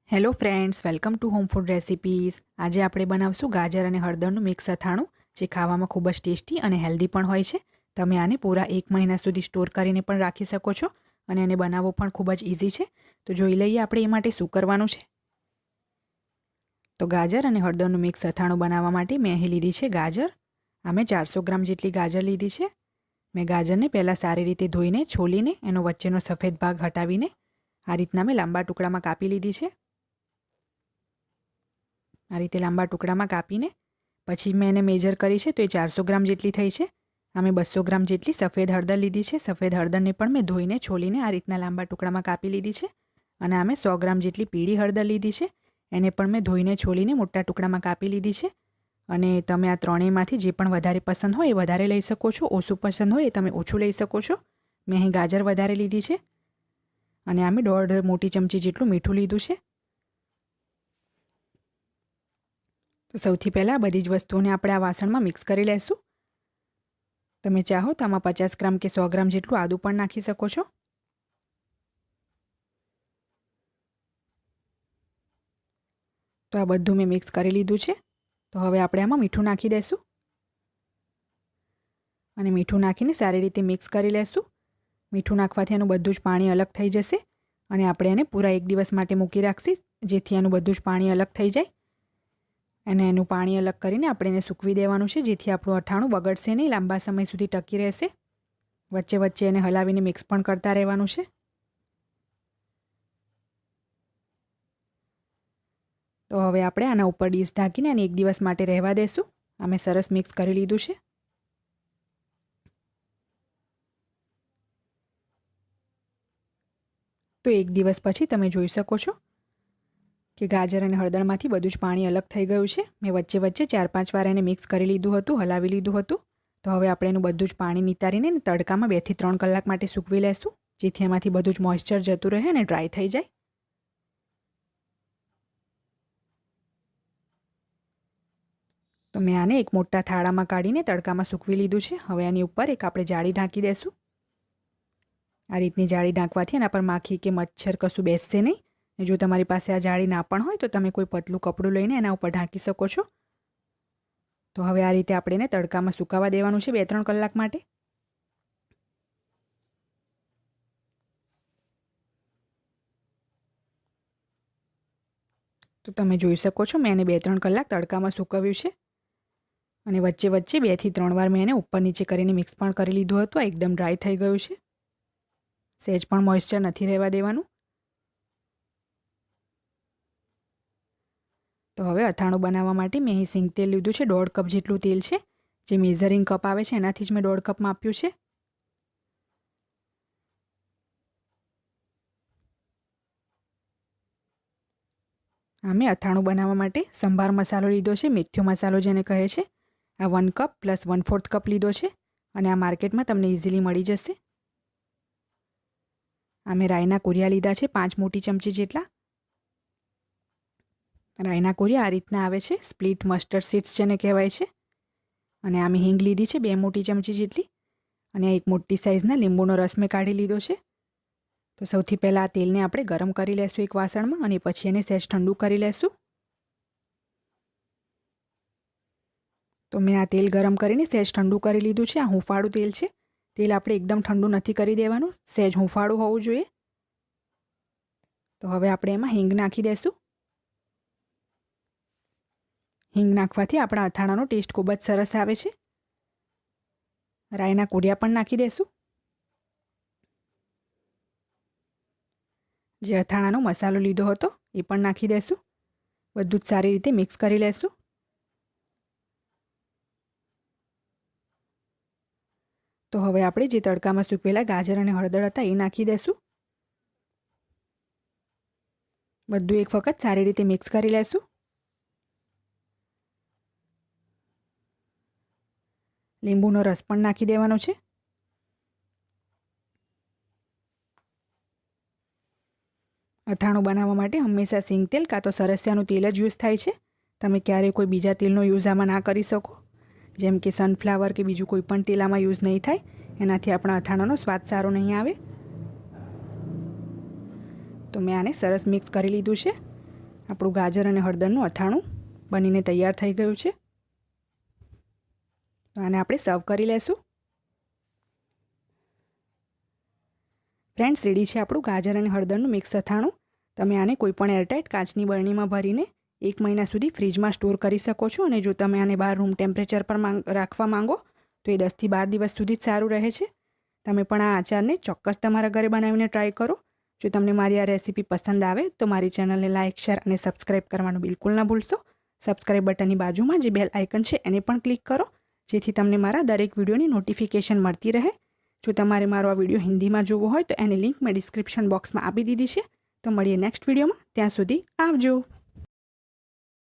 Hello friends, welcome to home food recipes. આજે આપણે બનાવશું ગાજર અને હળદરનું મિક્સ અથાણું, જે ખાવામાં ખૂબ જ ટેસ્ટી અને હેલ્ધી પણ હોય છે. તમે આને પૂરા 1 મહિના સુધી સ્ટોર કરીને પણ રાખી શકો છો અને એને બનાવવો પણ ખૂબ જ ઇઝી છે. તો જોઈ લઈએ આપણે એ માટે શું કરવાનું છે. તો ગાજર અને હળદરનું મિક્સ અથાણું બનાવવા માટે મેં અહીં લીધી છે ગાજર. મેં 400 ગ્રામ જેટલી ગાજર લીધી છે. મેં ગાજરને પહેલાં સારી રીતે ધોઈને છોલીને એનો વચ્ચેનો સફેદ ભાગ હટાવીને આ રીતના મેં લાંબા ટુકડામાં કાપી લીધી છે. આ રીતે લાંબા ટુકડામાં કાપીને પછી મેં એને મેજર કરી છે તો એ 400 ગ્રામ જેટલી થઈ છે. મેં 200 ગ્રામ જેટલી સફેદ હળદર લીધી છે. સફેદ હળદરને પણ મેં ધોઈને છોલીને આ રીતના લાંબા ટુકડામાં કાપી લીધી છે. અને મેં 100 ગ્રામ જેટલી પીળી હળદર લીધી છે. એને પણ મેં ધોઈને છોલીને મોટા ટુકડામાં કાપી લીધી છે. અને તમે આ ત્રણેયમાંથી જે પણ વધારે પસંદ હોય એ વધારે લઈ શકો છો. ઓછું પસંદ હોય એ તમે ઓછું લઈ શકો છો. મેં અહીં ગાજર વધારે લીધી છે. અને મેં 1.5 મોટી ચમચી જેટલું મીઠું લીધું છે. તો સૌથી પહેલાં બધી જ વસ્તુઓને આપણે આ વાસણમાં મિક્સ કરી લેશું. તમે ચાહો તો આમાં 50 ગ્રામ કે 100 ગ્રામ જેટલું આદું પણ નાખી શકો છો. તો આ બધું મેં મિક્સ કરી લીધું છે. તો હવે આપણે આમાં મીઠું નાખી દઈશું અને મીઠું નાખીને સારી રીતે મિક્સ કરી લેશું. મીઠું નાખવાથી એનું બધું જ પાણી અલગ થઈ જશે અને આપણે એને પૂરા 1 દિવસ માટે મૂકી રાખશી, જેથી એનું બધું જ પાણી અલગ થઈ જાય. અને એનું પાણી અલગ કરીને આપણે એને સૂકવી દેવાનું છે, જેથી આપણું અથાણું બગડશે નહીં, લાંબા સમય સુધી ટકી રહેશે. વચ્ચે વચ્ચે એને હલાવીને મિક્સ પણ કરતા રહેવાનું છે. તો હવે આપણે આના ઉપર ડીશ ઢાંકીને અને 1 દિવસ માટે રહેવા દેશું. મેં સરસ મિક્સ કરી લીધું છે. તો 1 દિવસ પછી તમે જોઈ શકો છો કે ગાજર અને હળદરમાંથી બધું જ પાણી અલગ થઈ ગયું છે. મેં વચ્ચે વચ્ચે 4-5 વાર એને મિક્સ કરી લીધું હતું, હલાવી લીધું હતું. તો હવે આપણે એનું બધું જ પાણી નિતારીને તડકામાં 2 થી 3 કલાક માટે સૂકવી લેશું, જેથી એમાંથી બધું જ મોઇસ્ચર જતું રહે અને ડ્રાય થઈ જાય. તો મેં આને એક મોટા થાળામાં કાઢીને તડકામાં સૂકવી લીધું છે. હવે આની ઉપર એક આપણે જાળી ઢાંકી દઈશું. આ રીતની જાળી ઢાંકવાથી એના પર માખી કે મચ્છર કશું બેસશે નહીં. જો તમારી પાસે આ જાળી ના પણ હોય તો તમે કોઈ પતલું કપડું લઈને એના ઉપર ઢાંકી શકો છો. તો હવે આ રીતે આપણે એને તડકામાં સુકાવા દેવાનું છે 2-3 કલાક માટે. તો તમે જોઈ શકો છો મેં એને 2-3 કલાક તડકામાં સૂકવ્યું છે. અને વચ્ચે વચ્ચે 2 થી 3 વાર મેં એને ઉપર નીચે કરીને મિક્સ પણ કરી લીધું હતું. એકદમ ડ્રાય થઈ ગયું છે. સહેજ પણ મોઇસ્ચર નથી રહેવા દેવાનું. તો હવે અથાણું બનાવવા માટે મેં અહીં સિંગ તેલ લીધું છે. 1.5 કપ જેટલું તેલ છે. જે મેઝરિંગ કપ આવે છે એનાથી જ મેં 1.5 કપ માપ્યું છે. મેં અથાણું બનાવવા માટે સંભાર મસાલો લીધો છે, મેથીયો મસાલો જેને કહે છે. આ 1 કપ પ્લસ 1/4 કપ લીધો છે અને આ માર્કેટમાં તમને ઇઝીલી મળી જશે. મેં રાઈના કોરિયા લીધા છે 5 મોટી ચમચી જેટલા. રાઈના કોરિયા આ રીતના આવે છે, સ્પ્લિટ મસ્ટર્ડ સીડ્સ જેને કહેવાય છે. અને મેં હિંગ લીધી છે 2 મોટી ચમચી જેટલી. અને એક મોટી સાઇઝના લીંબુનો રસ મેં કાઢી લીધો છે. તો સૌથી પહેલાં આ તેલને આપણે ગરમ કરી લેશું એક વાસણમાં અને પછી એને સહેજ ઠંડુ કરી લેશું. તો મેં આ તેલ ગરમ કરીને સહેજ ઠંડુ કરી લીધું છે. આ હુંફાળું તેલ છે. તેલ આપણે એકદમ ઠંડુ નથી કરી દેવાનું, સહેજ હુંફાળું હોવું જોઈએ. તો હવે આપણે એમાં હિંગ નાખી દઈશું. હિંગ નાખવાથી આપણા અથાણાનો ટેસ્ટ ખૂબ જ સરસ આવે છે. રાઈના કોરિયા પણ નાખી દઈશું. જે અથાણાનો મસાલો લીધો હતો એ પણ નાખી દઈશું. બધું જ સારી રીતે મિક્સ કરી લેશું. તો હવે આપણે જે તડકામાં સૂકવેલા ગાજર અને હળદર હતા એ નાખી દઈશું. બધું એક વખત સારી રીતે મિક્સ કરી લેશું. લીંબુનો રસ પણ નાખી દેવાનો છે. અથાણું બનાવવા માટે હંમેશા સિંગ તેલ કાં તો સરસિયાનું તેલ જ યુઝ થાય છે. તમે ક્યારેય કોઈ બીજા તેલનો યુઝ આમાં ના કરી શકો, જેમ કે સનફ્લાવર કે બીજું કોઈ પણ તેલ આમાં યુઝ નહીં થાય. એનાથી આપણા અથાણાનો સ્વાદ સારો નહીં આવે. તો મેં આને સરસ મિક્સ કરી લીધું છે. આપણું ગાજર અને હળદરનું અથાણું બનીને તૈયાર થઈ ગયું છે. તો આને આપણે સર્વ કરી લેશું. ફ્રેન્ડ્સ, રેડી છે આપણું ગાજર અને હળદરનું મિક્સ અથાણું. તમે આને કોઈપણ એરટાઇટ કાચની બરણીમાં ભરીને 1 મહિના સુધી ફ્રીજમાં સ્ટોર કરી શકો છો. અને જો તમે આને બહાર રૂમ ટેમ્પરેચર પર રાખવા માંગો તો એ 10 થી 12 દિવસ સુધી જ સારું રહે છે. તમે પણ આ આચારને ચોક્કસ તમારા ઘરે બનાવીને ટ્રાય કરો. જો તમને મારી આ રેસીપી પસંદ આવે તો મારી ચેનલને લાઇક, શેર અને સબસ્ક્રાઇબ કરવાનું બિલકુલ ના ભૂલશો. સબસ્ક્રાઇબ બટનની બાજુમાં જે બેલ આઇકન છે એને પણ ક્લિક કરો, જેથી તમને મારા દરેક વિડીયોની નોટિફિકેશન મળતી રહે. જો તમારે મારો આ વિડીયો હિન્દીમાં જોવો હોય તો એની લિંક મેં ડિસ્ક્રિપ્શન બોક્સમાં આપી દીધી છે. તો મળીએ નેક્સ્ટ વિડીયોમાં. ત્યાં સુધી આવજો.